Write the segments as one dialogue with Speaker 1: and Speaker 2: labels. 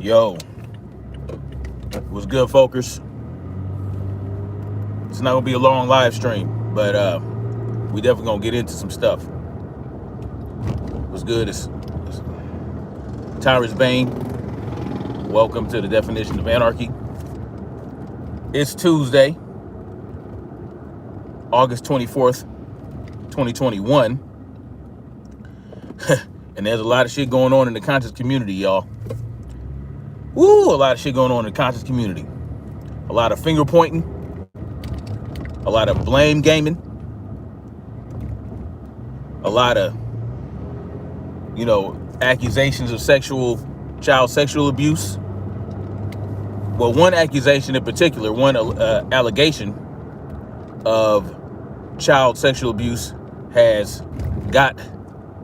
Speaker 1: Yo, what's good, folkers? It's not gonna be a long live stream, but we definitely gonna get into some stuff. What's good? It's Tyrus Bain. Welcome to the Definition of Anarchy. It's Tuesday, August 24th, 2021. And there's a lot of shit going on in the conscious community, y'all. Woo, a lot of shit going on in the conscious community. A lot of finger pointing, a lot of blame gaming, a lot of, accusations of child sexual abuse. Well, one accusation in particular, one allegation of child sexual abuse has got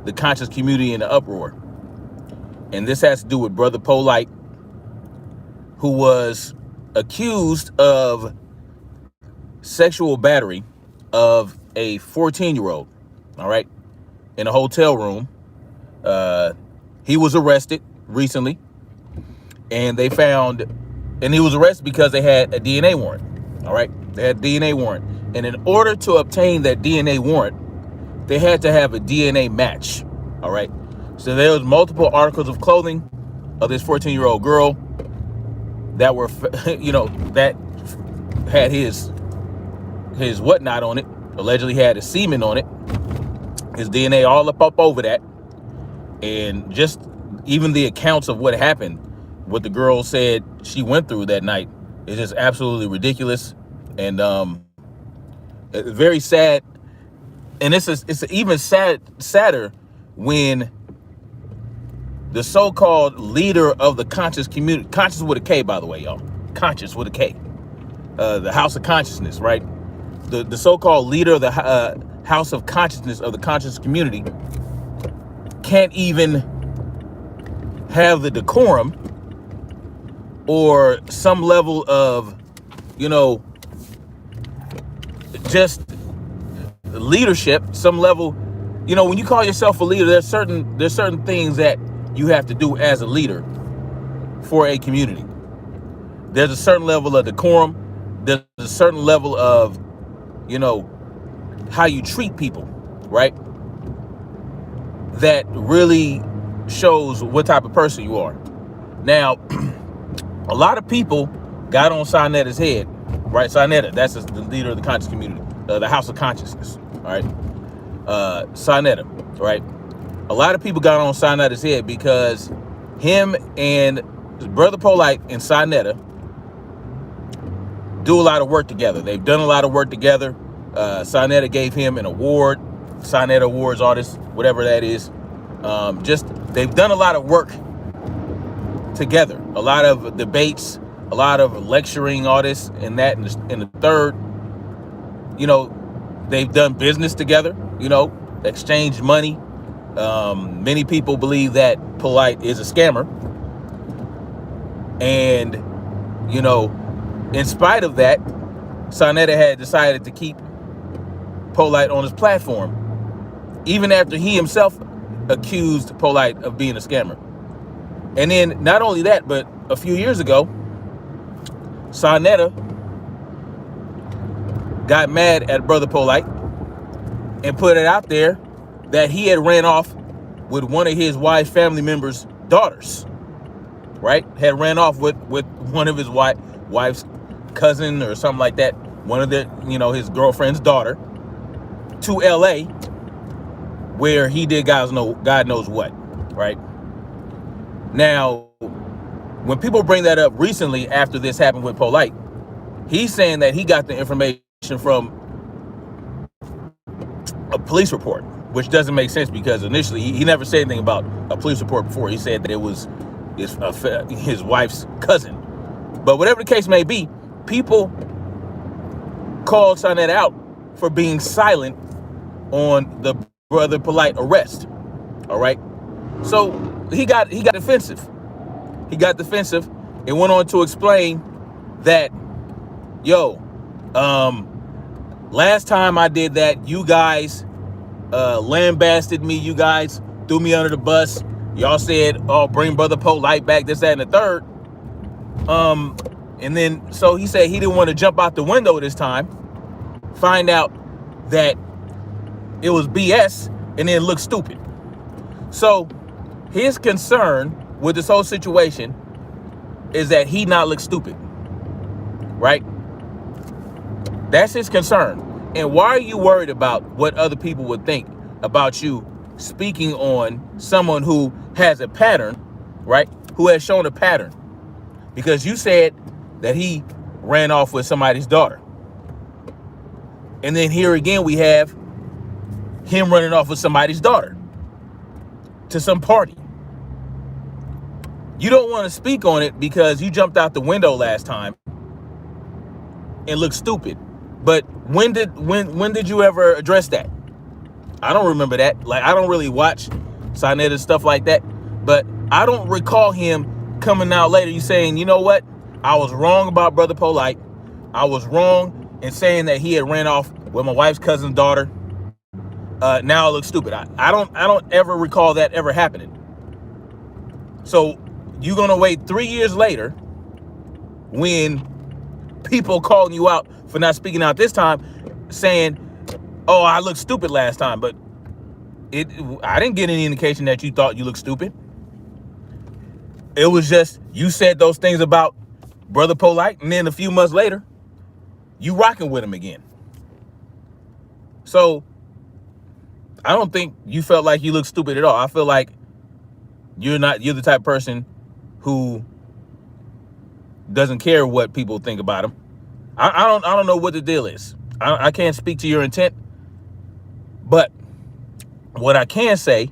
Speaker 1: the conscious community in an uproar. And this has to do with Brother Polight, who was accused of sexual battery of a 14-year-old, all right, in a hotel room. He was arrested recently, and he was arrested because they had a DNA warrant, all right? They had a DNA warrant. And in order to obtain that DNA warrant, they had to have a DNA match, all right? So there was multiple articles of clothing of this 14-year-old girl that were, that had his whatnot on it, allegedly had his semen on it, his DNA all up over that. And just even the accounts of what happened, what the girl said she went through that night, is just absolutely ridiculous and very sad. And it's even sadder when the so-called leader of the conscious community, conscious with a K, by the way, y'all, conscious with a K, the House of Consciousness, right? The so-called leader of the House of Consciousness of the conscious community can't even have the decorum or some level of, just leadership, some level, when you call yourself a leader, there's certain things that you have to do as a leader for a community. There's a certain level of decorum. There's a certain level of, how you treat people, right? That really shows what type of person you are. Now, a lot of people got on Sarnetta's head, right? Sarnetta, that's the leader of the conscious community, the House of Consciousness, all right? Sarnetta, right? A lot of people got on Sarnetta's head because him and Brother Polight and Sarnetta do a lot of work together. They've done a lot of work together. Sarnetta gave him an award, Sarnetta Awards, all this, whatever that is. They've done a lot of work together, a lot of debates, a lot of lecturing, all this and that, and the third, they've done business together, exchanged money. Many people believe that Polight is a scammer. And, in spite of that, Sarnetta had decided to keep Polight on his platform, even after he himself accused Polight of being a scammer. And then not only that, but a few years ago, Sarnetta got mad at Brother Polight and put it out there that he had ran off with one of his wife's family members' daughters, right? Had ran off with one of his wife's cousin or something like that, one of his girlfriend's daughter, to LA, where he did God knows what, right? Now, when people bring that up recently after this happened with Polight, he's saying that he got the information from a police report, which doesn't make sense because initially he never said anything about a police report before. He said that it was his wife's cousin. But whatever the case may be, people called Sonetta out for being silent on the Brother Polight arrest. All right. So he got defensive. He got defensive and went on to explain that, yo, last time I did that, you guys lambasted me. You guys threw me under the bus. Y'all said, oh, bring Brother Polight back, this, that, and the third. And then, so he said he didn't want to jump out the window this time, find out that it was BS, and then look stupid. So his concern with this whole situation is that he not look stupid, right? That's his concern. And why are you worried about what other people would think about you speaking on someone who has a pattern, right? Who has shown a pattern? Because you said that he ran off with somebody's daughter. And then here again, we have him running off with somebody's daughter to some party. You don't want to speak on it because you jumped out the window last time and looked stupid. But when did you ever address that? I don't remember that. Like, I don't really watch Sonetta stuff like that, but I don't recall him coming out later, you saying, you know what? I was wrong about Brother Polight. I was wrong in saying that he had ran off with my wife's cousin's daughter. Now I look stupid. I don't ever recall that ever happening. So you're gonna wait 3 years later when people calling you out for not speaking out this time, saying, oh, I looked stupid last time, but I didn't get any indication that you thought you looked stupid. It was just, you said those things about Brother Polight, and then a few months later, you rocking with him again. So I don't think you felt like you looked stupid at all. I feel like you're the type of person who doesn't care what people think about him. I don't know what the deal is. I can't speak to your intent, but what I can say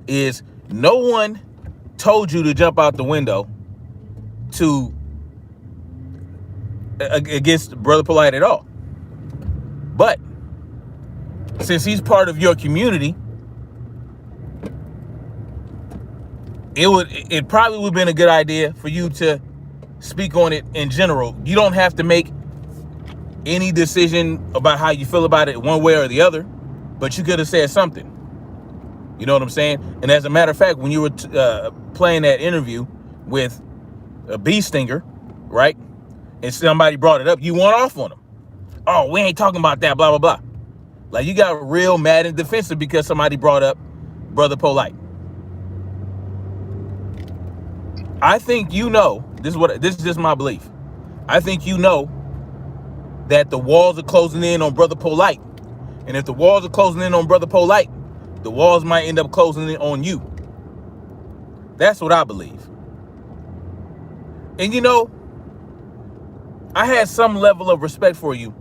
Speaker 1: is no one told you to jump out the window against Brother Polight at all. But since he's part of your community, it probably would have been a good idea for you to speak on it in general. You don't have to make any decision about how you feel about it one way or the other, but you could have said something. You know what I'm saying? And as a matter of fact, when you were playing that interview with a bee stinger, right? And somebody brought it up, you went off on them. Oh, we ain't talking about that, blah, blah, blah. Like, you got real mad and defensive because somebody brought up Brother Polight. I think you know, this is just my belief. I think you know that the walls are closing in on Brother Polight. And if the walls are closing in on Brother Polight, the walls might end up closing in on you. That's what I believe. And you know, I had some level of respect for you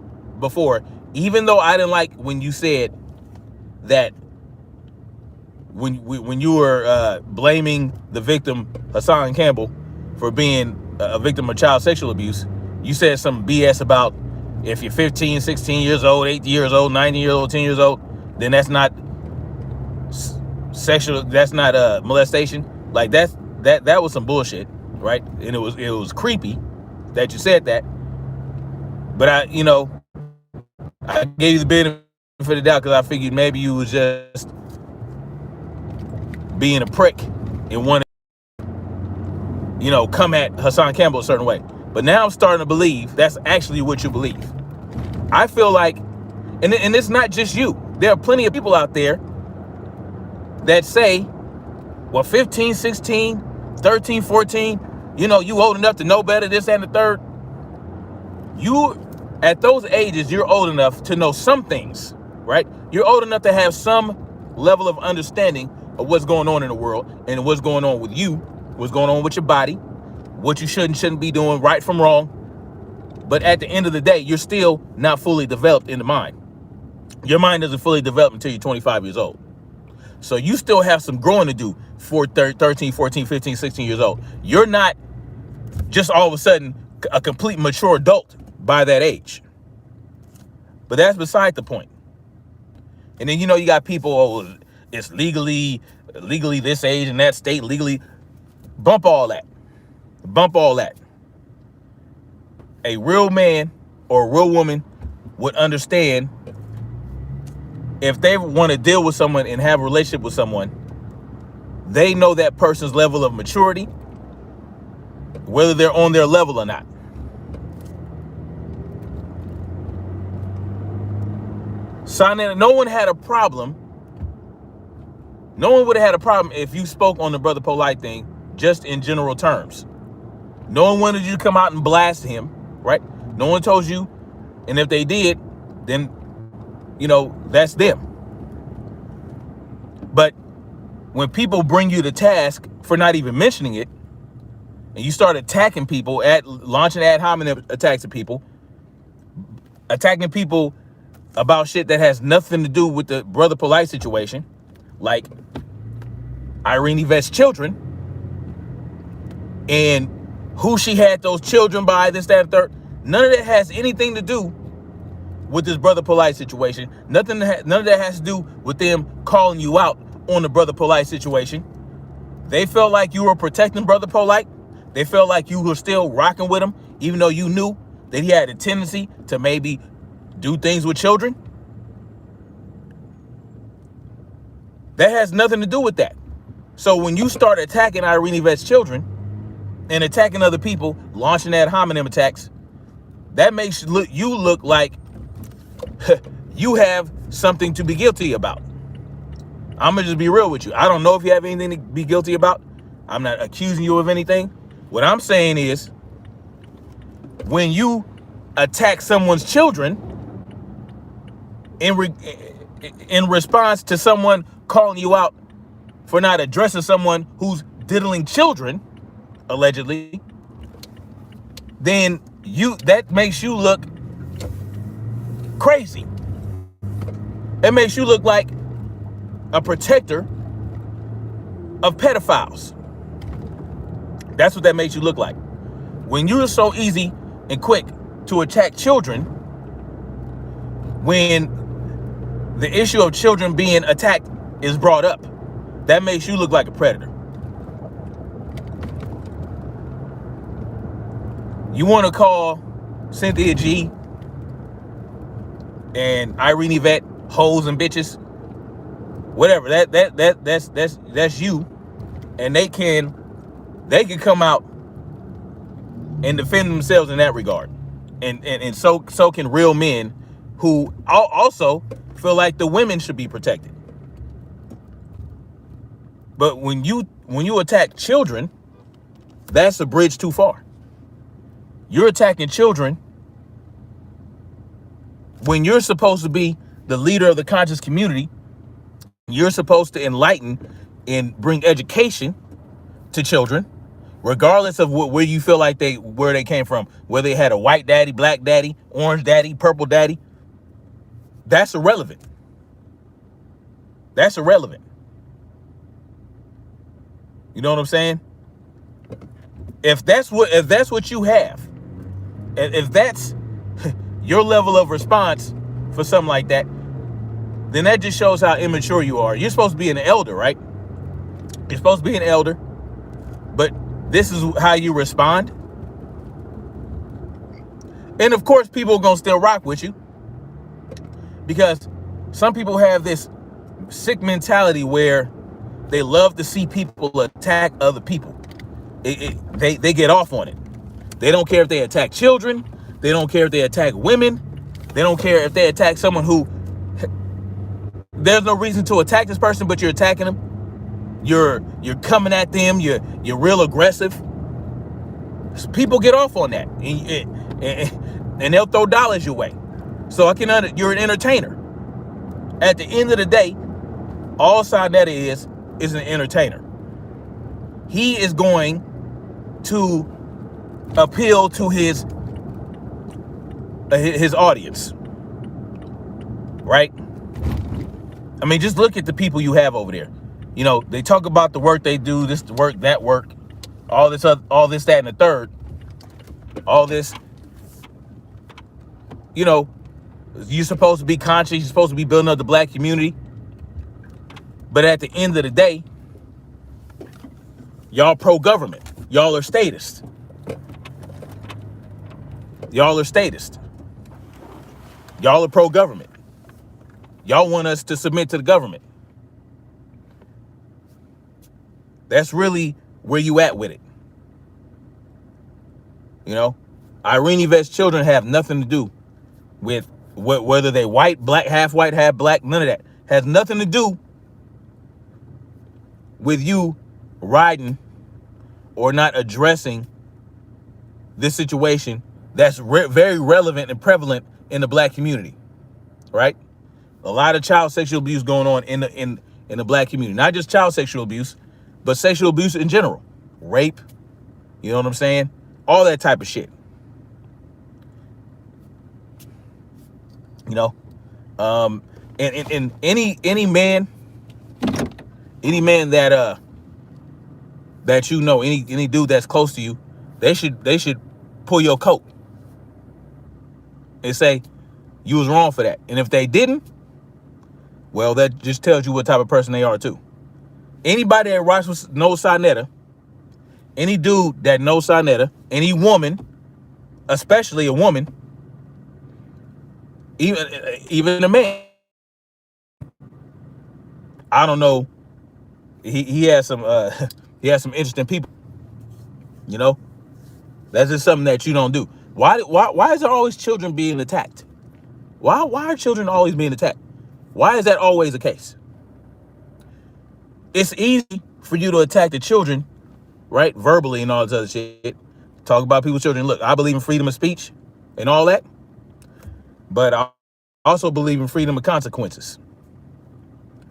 Speaker 1: before, even though I didn't like when you said that when you were blaming the victim, Hassan Campbell, for being a victim of child sexual abuse. You said some BS about if you're 15, 16 years old, 8 years old, 90 years old, 10 years old, then that's not sexual, that's not molestation. Like that was some bullshit, right? And it was creepy that you said that. But I gave you the benefit of the doubt because I figured maybe you was just being a prick and wanted, come at Hassan Campbell a certain way. But now I'm starting to believe that's actually what you believe. I feel like, and it's not just you. There are plenty of people out there that say, well, 15, 16, 13, 14, you old enough to know better, this and the third. You, at those ages, you're old enough to know some things, right? You're old enough to have some level of understanding of what's going on in the world and what's going on with you, what's going on with your body, what you should and shouldn't be doing, right from wrong. But at the end of the day, you're still not fully developed in the mind. Your mind isn't fully developed until you're 25 years old. So you still have some growing to do 13, 14, 15, 16 years old. You're not just all of a sudden a complete mature adult by that age. But that's beside the point. And then, you know, you got people, oh, it's legally this age and that state legally. Bump all that. Bump all that. A real man or a real woman would understand if they want to deal with someone and have a relationship with someone, they know that person's level of maturity, whether they're on their level or not. No one had a problem. No one would have had a problem if you spoke on the Brother Polight thing just in general terms. No one wanted you to come out and blast him, right? No one told you. And if they did, then, you know, that's them. But when people bring you to task for not even mentioning it, and you start attacking people, launching ad hominem attacks at people, attacking people about shit that has nothing to do with the Brother Polight situation, like Irene Yvette's children, and who she had those children by, this, that, and third. None of that has anything to do with this Brother Polight situation. None of that has to do with them calling you out on the Brother Polight situation. They felt like you were protecting Brother Polight. They felt like you were still rocking with him, even though you knew that he had a tendency to maybe do things with children. That has nothing to do with that. So when you start attacking Irene Yvette's children and attacking other people, launching ad hominem attacks, that makes you look like you have something to be guilty about. I'm gonna just be real with you. I don't know if you have anything to be guilty about. I'm not accusing you of anything. What I'm saying is, when you attack someone's children in response to someone calling you out for not addressing someone who's diddling children, allegedly, then that makes you look crazy. It makes you look like a protector of pedophiles. That's what that makes you look like. When you're so easy and quick to attack children, when the issue of children being attacked is brought up, that makes you look like a predator. You want to call Cynthia G and Irene Yvette hoes and bitches, whatever. That's you, and they can come out and defend themselves in that regard, and so can real men who also feel like the women should be protected. But when you attack children, that's a bridge too far. You're attacking children when you're supposed to be the leader of the conscious community. You're supposed to enlighten and bring education to children, regardless of where you feel like where they came from, whether they had a white daddy, black daddy, orange daddy, purple daddy. That's irrelevant. That's irrelevant. You know what I'm saying? If that's what you have, if that's your level of response for something like that, then that just shows how immature you are. You're supposed to be an elder, right? You're supposed to be an elder, but this is how you respond. And of course, people are gonna still rock with you, because some people have this sick mentality where they love to see people attack other people. They get off on it. They don't care if they attack children. They don't care if they attack women. They don't care if they attack someone who there's no reason to attack this person, but you're attacking them. You're coming at them. You're real aggressive. So people get off on that, and they'll throw dollars your way. So you're an entertainer. At the end of the day, all Sarnetta is an entertainer. He is going to appeal to his audience, right? I mean, just look at the people you have over there. You know, they talk about the work they do, this work, that work, all this, other, all this, that, and the third, all this. You know, you're supposed to be conscious. You're supposed to be building up the black community. But at the end of the day, y'all pro-government. Y'all are statists. Y'all are statists. Y'all are pro-government. Y'all want us to submit to the government. That's really where you at with it. You know, Irene Yvette's children have nothing to do with whether they white, black, half black, none of that. Has nothing to do with you riding or not addressing this situation that's very relevant and prevalent in the black community, right? A lot of child sexual abuse going on in the black community. Not just child sexual abuse, but sexual abuse in general. Rape, you know what I'm saying? All that type of shit. You know, and any man that you know, any dude that's close to you, they should pull your coat and say you was wrong for that. And if they didn't, well, that just tells you what type of person they are too. Anybody that knows Sonetta, any dude that knows Sonetta, any woman, especially a woman, even a man, I don't know. He has some he has some interesting people. You know, that's just something that you don't do. Why is there always children being attacked? Why are children always being attacked? Why is that always the case? It's easy for you to attack the children, right? Verbally and all this other shit. Talk about people's children. Look, I believe in freedom of speech and all that. But I also believe in freedom of consequences.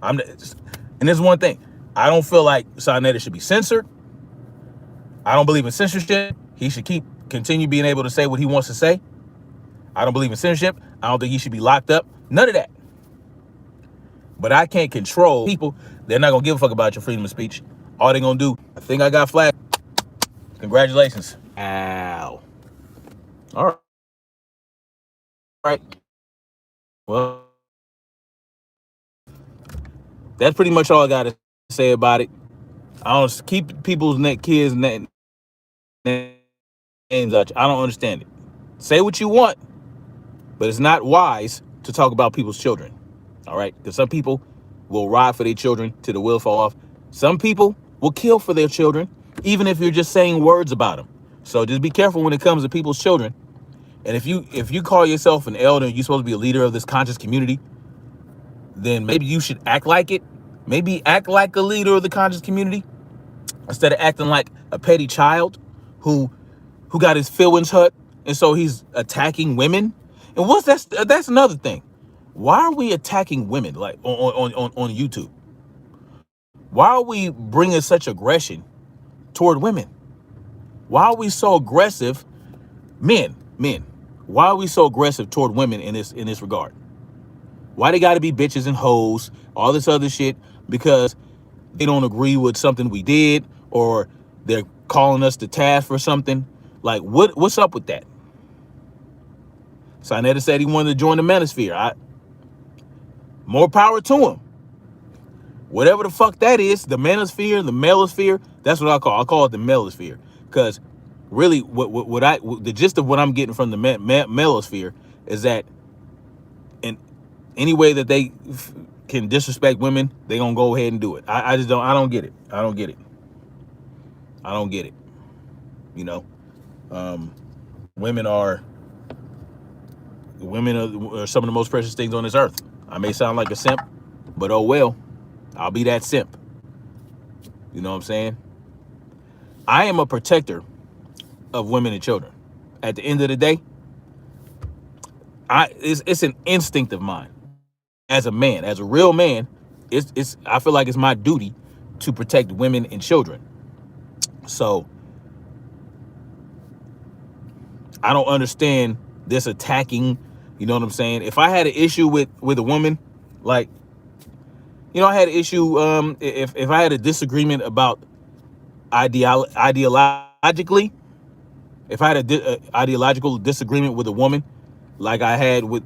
Speaker 1: And there's one thing. I don't feel like Sonetta should be censored. I don't believe in censorship. He should continue being able to say what he wants to say. I don't believe in censorship. I don't think he should be locked up. None of that. But I can't control people. They're not going to give a fuck about your freedom of speech. All they're going to do, I think I got flagged. Congratulations. Ow. All right. Well, that's pretty much all I got to say about it. I don't keep people's kids' names out. I don't understand it. Say what you want, but it's not wise to talk about people's children. All right? Because some people will ride for their children till the wheels fall off. Some people will kill for their children, even if you're just saying words about them. So just be careful when it comes to people's children. And if you call yourself an elder and you're supposed to be a leader of this conscious community, then maybe you should act like it. Maybe act like a leader of the conscious community instead of acting like a petty child who got his feelings hurt and so he's attacking women. And that's another thing. Why are we attacking women like on YouTube? Why are we bringing such aggression toward women? Why are we so aggressive, men? Why are we so aggressive toward women in this regard? Why they got to be bitches and hoes, all this other shit, because they don't agree with something we did or they're calling us to task for something? Like, what's up with that? Sonetta said he wanted to join the manosphere. More power to him. Whatever the fuck that is, the manosphere, the melosphere, that's what I call it the melosphere. Because really, the gist of what I'm getting from the melosphere is that in any way that they can disrespect women, they gonna go ahead and do it. I don't get it. I don't get it. You know, women are some of the most precious things on this earth. I may sound like a simp, but oh well, I'll be that simp. You know what I'm saying? I am a protector of women and children. At the end of the day, it's an instinct of mine. As a man, as a real man, I feel like it's my duty to protect women and children. So I don't understand this attacking, you know what I'm saying? If I had an issue with a woman, like, You know, I had an issue. If I had a disagreement about ideologically, if I had ideological disagreement with a woman, like I had with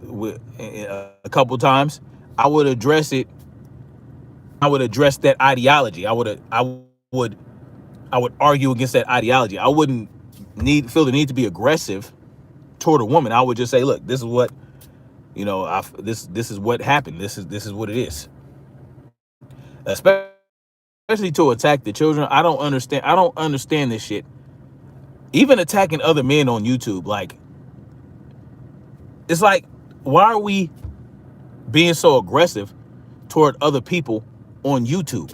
Speaker 1: a couple times, I would address it. I would address that ideology. Would I would argue against that ideology. I wouldn't feel the need to be aggressive toward a woman. I would just say, look, this is what, you know, this is what happened. This is what it is. Especially to attack the children. I don't understand this shit. Even attacking other men on YouTube, like, it's like, why are we being so aggressive toward other people on YouTube?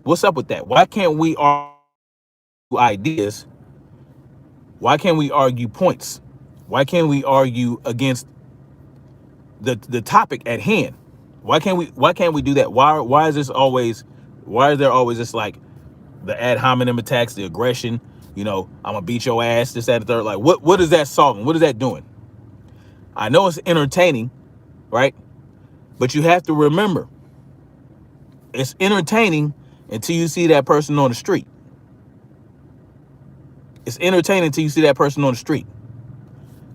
Speaker 1: What's up with that? Why can't we argue ideas? Why can't we argue points? Why can't we argue against the topic at hand? Why can't we do that? Why is there always this, like, the ad hominem attacks, the aggression, you know, I'm gonna beat your ass, this, that, and the third? Like, what is that solving? What is that doing? I know it's entertaining, right? But you have to remember, it's entertaining until you see that person on the street. It's entertaining until you see that person on the street.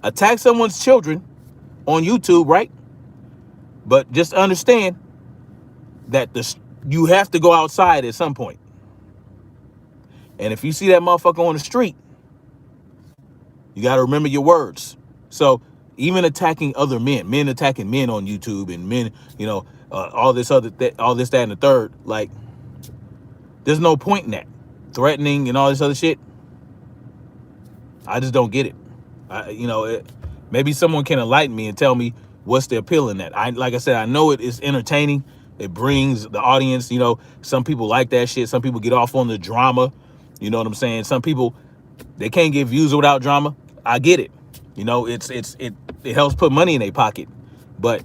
Speaker 1: Attack someone's children on YouTube, right? But just understand that you have to go outside at some point. And if you see that motherfucker on the street, you got to remember your words. So even attacking other men attacking men on YouTube, and men, you know, all this, that, and the third, like, there's no point in that. Threatening and all this other shit, I just don't get it. Maybe someone can enlighten me and tell me what's the appeal in that. Like I said, I know it is entertaining. It brings the audience, you know, some people like that shit. Some people get off on the drama. You know what I'm saying? Some people, they can't get views without drama. I get it. You know, it helps put money in their pocket, but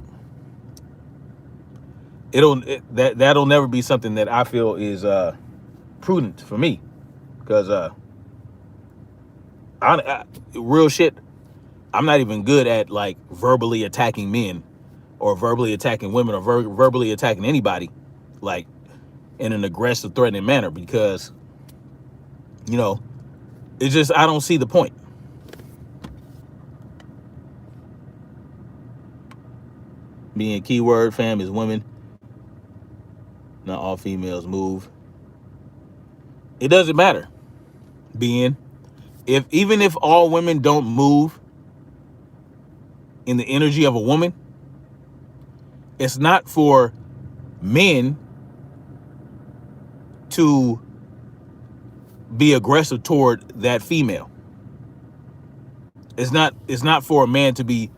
Speaker 1: that'll never be something that I feel is prudent for me, because real shit, I'm not even good at, like, verbally attacking men or verbally attacking women or verbally attacking anybody, like, in an aggressive, threatening manner, because, you know, it's just, I don't see the point. Being keyword fam is women. Not all females move. It doesn't matter. Even if all women don't move in the energy of a woman, it's not for men to be aggressive toward that female. It's not for a man to be,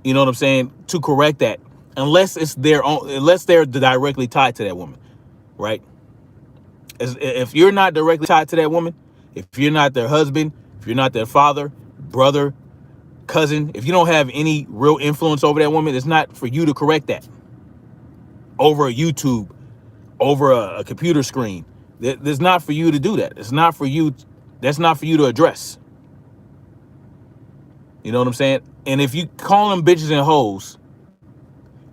Speaker 1: you know what I'm saying, to correct that, unless they're directly tied to that woman, right? If you're not directly tied to that woman, if you're not their husband, if you're not their father, brother, cousin, if you don't have any real influence over that woman, it's not for you to correct that over a YouTube, over a computer screen. That's not for you to do that. It's not for you. That's not for you to address. You know what I'm saying? And if you call them bitches and hoes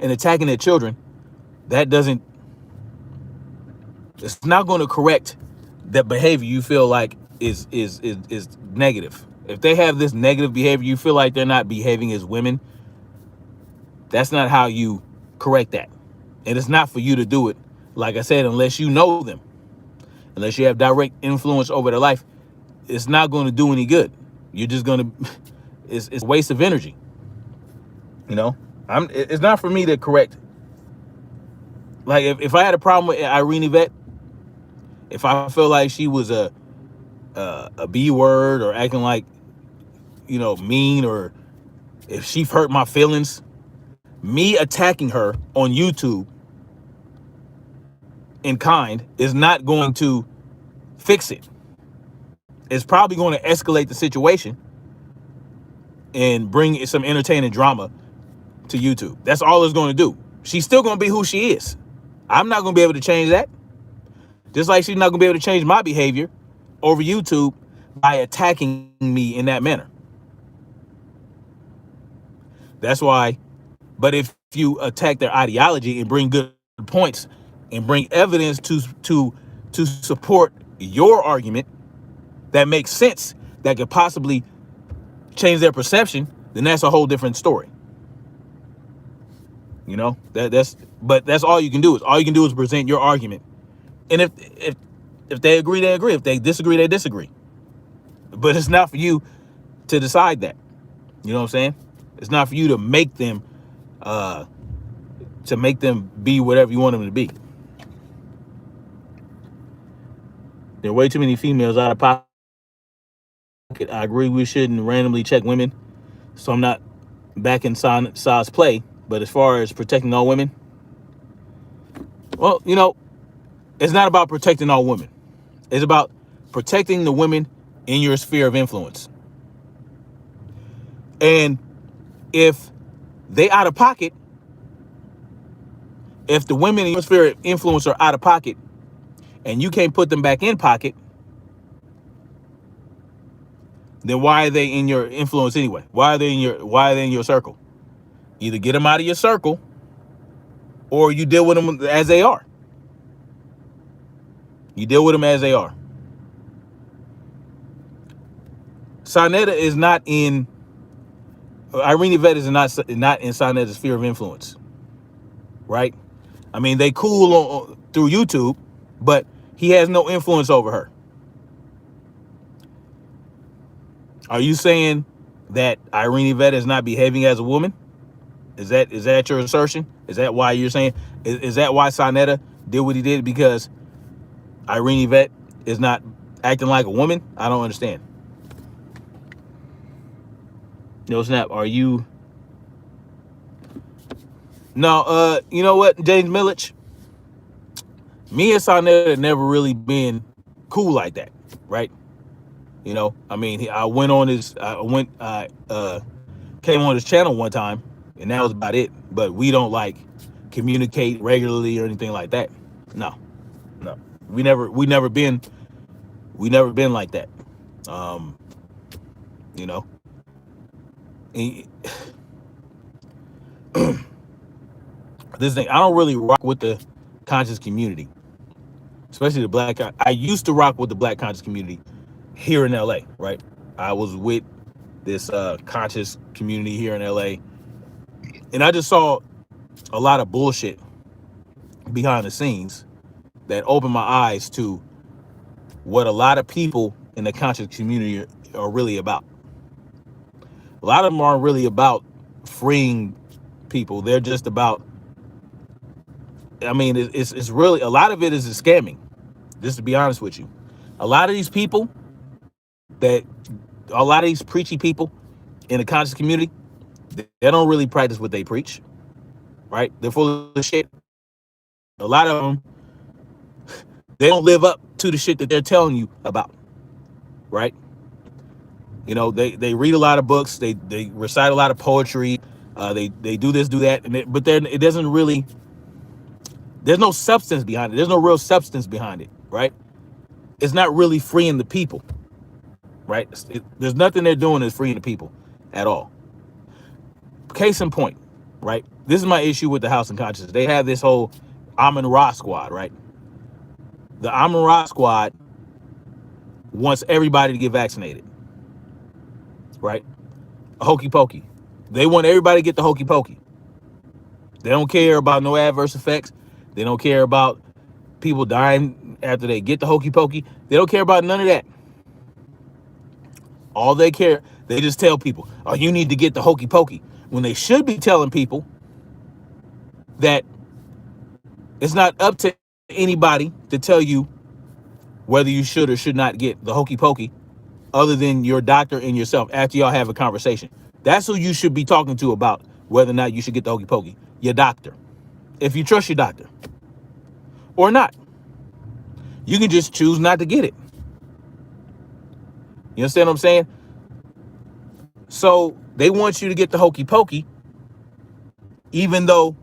Speaker 1: and attacking their children, it's not going to correct that behavior you feel like is negative. If they have this negative behavior, you feel like they're not behaving as women, that's not how you correct that. And it's not for you to do it, like I said, unless you know them, unless you have direct influence over their life. It's not going to do any good. You're just going to, it's a waste of energy. You know, it's not for me to correct. Like, if I had a problem with Irene Yvette, if I feel like she was a B word or acting like, you know, mean, or if she hurt my feelings, me attacking her on YouTube in kind is not going to fix it. It's probably going to escalate the situation and bring some entertaining drama to YouTube. That's all it's going to do. She's still going to be who she is. I'm not going to be able to change that. Just like she's not going to be able to change my behavior over YouTube by attacking me in that manner. That's why. But if you attack their ideology and bring good points and bring evidence to support your argument that makes sense, that could possibly change their perception, then that's a whole different story. You know, but that's all you can do. All you can do is present your argument. And if they agree, they agree. If they disagree, they disagree. But it's not for you to decide that. You know what I'm saying? It's not for you to make them be whatever you want them to be. There are way too many females out of pocket. I agree we shouldn't randomly check women. So I'm not back in Sa's play. But as far as protecting all women, well, you know, it's not about protecting all women. It's about protecting the women in your sphere of influence. And if they out of pocket, if the women in your sphere of influence are out of pocket and you can't put them back in pocket, then why are they in your influence anyway? Why are they in your circle? Either get them out of your circle or you deal with them as they are. You deal with them as they are. Sonetta is not in, Irene Yvette is not in Sonetta's sphere of influence, right? I mean, they cool through YouTube, but he has no influence over her. Are you saying that Irene Yvette is not behaving as a woman? Is that your assertion? Is that why you're saying? Is that why Sonetta did what he did, because Irene Yvette is not acting like a woman? I don't understand. No snap. Are you? No. You know what, James Millich? Me and Sonetta never really been cool like that, right? You know, I mean, I came on his channel one time, and that was about it. But we don't like communicate regularly or anything like that. No. We never been like that. You know. This thing, I don't really rock with the conscious community, especially the black. I used to rock with the black conscious community here in LA, right? I was with this conscious community here in LA, and I just saw a lot of bullshit behind the scenes that opened my eyes to what a lot of people in the conscious community are really about. A lot of them aren't really about freeing people. They're just about, I mean, it's really, a lot of it is scamming, just to be honest with you. A lot of these people a lot of these preachy people in the conscious community, they don't really practice what they preach, right? They're full of shit. A lot of them, they don't live up to the shit that they're telling you about, right? You know, they read a lot of books, they recite a lot of poetry, they do this, do that, but then it doesn't really, there's no substance behind it. There's no real substance behind it, right? It's not really freeing the people, right? There's nothing they're doing that's freeing the people at all. Case in point, right? This is my issue with the House of Consciousness. They have this whole Amun Ra squad, right? The Amun Ra squad wants everybody to get vaccinated, right? Hokey pokey. They want everybody to get the hokey pokey. They don't care about no adverse effects. They don't care about people dying after they get the hokey pokey. They don't care about none of that. All they care, they just tell people, oh, you need to get the hokey pokey, when they should be telling people that it's not up to anybody to tell you whether you should or should not get the hokey pokey, other than your doctor and yourself after y'all have a conversation. That's who you should be talking to about whether or not you should get the hokey pokey. Your doctor. If you trust your doctor. Or not. You can just choose not to get it. You understand what I'm saying? So they want you to get the hokey pokey, even though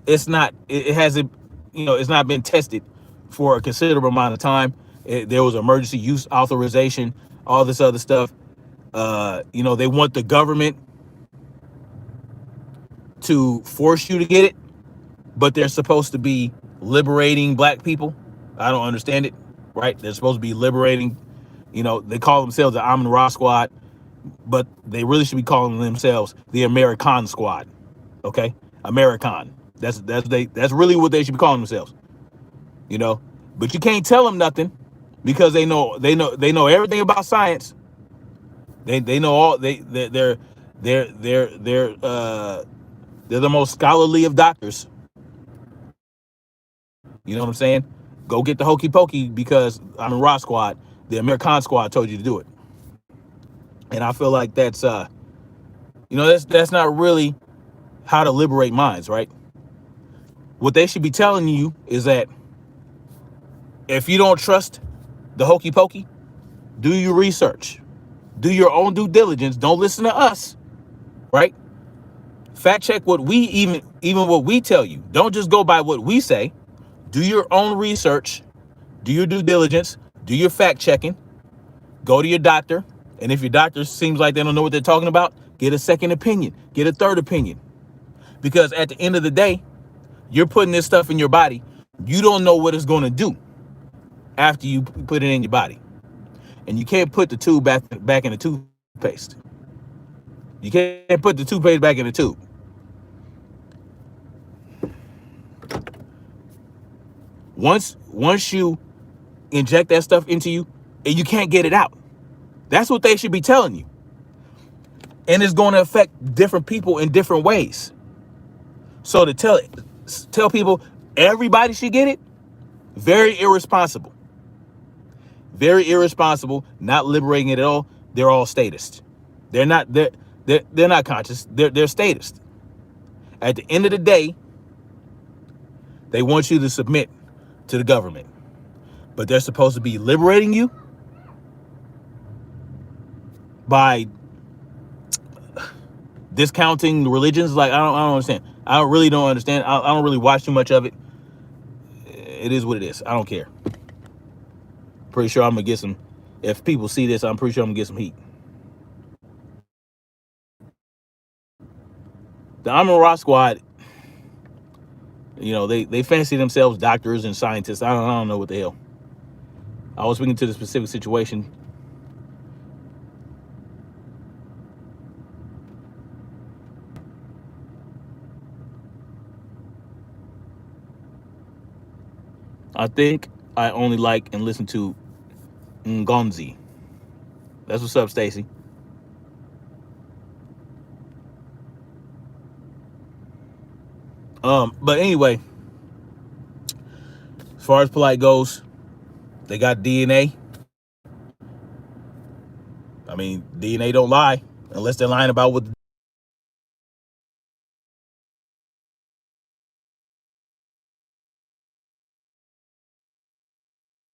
Speaker 1: it's not, it hasn't, you know, it's not been tested for a considerable amount of time. There was emergency use authorization, all this other stuff. You know, they want the government to force you to get it, but they're supposed to be liberating black people. I don't understand it, right? They're supposed to be liberating, they call themselves the Amin Ra Squad, but they really should be calling themselves the American Squad. Okay? American. That's really what they should be calling themselves. But you can't tell them nothing because they know everything about science. They know all they're the most scholarly of doctors. You know what I'm saying? Go get the hokey pokey because I'm in Raw Squad. The American Squad told you to do it. And I feel like that's that's not really how to liberate minds, right? What they should be telling you is that if you don't trust the hokey pokey, do your research. Do your own due diligence. Don't listen to us, right? Fact check what even what we tell you. Don't just go by what we say. Do your own research. Do your due diligence. Do your fact checking. Go to your doctor. And if your doctor seems like they don't know what they're talking about, get a second opinion. Get a third opinion. Because at the end of the day, you're putting this stuff in your body. You don't know what it's going to do after you put it in your body. And you can't put the tube back in the toothpaste. You can't put the toothpaste back in the tube. Once you inject that stuff into you, and you can't get it out. That's what they should be telling you. And it's going to affect different people in different ways. So to tell people everybody should get it, very irresponsible. Very irresponsible, not liberating it at all. They're all statists. They're not conscious. They're statists. At the end of the day, they want you to submit to the government. But they're supposed to be liberating you by discounting the religions. Like, I don't understand. I really don't understand. I don't really watch too much of it. It is what it is. I don't care. Pretty sure I'm gonna get some. If people see this, I'm pretty sure I'm gonna get some heat. The Amin Ra Squad, they fancy themselves doctors and scientists. I don't know what the hell. I was speaking to the specific situation. I think I only like and listen to Ngonzi. That's what's up, Stacy. But anyway, as far as Polight goes, they got DNA. I mean, DNA don't lie unless they're lying about what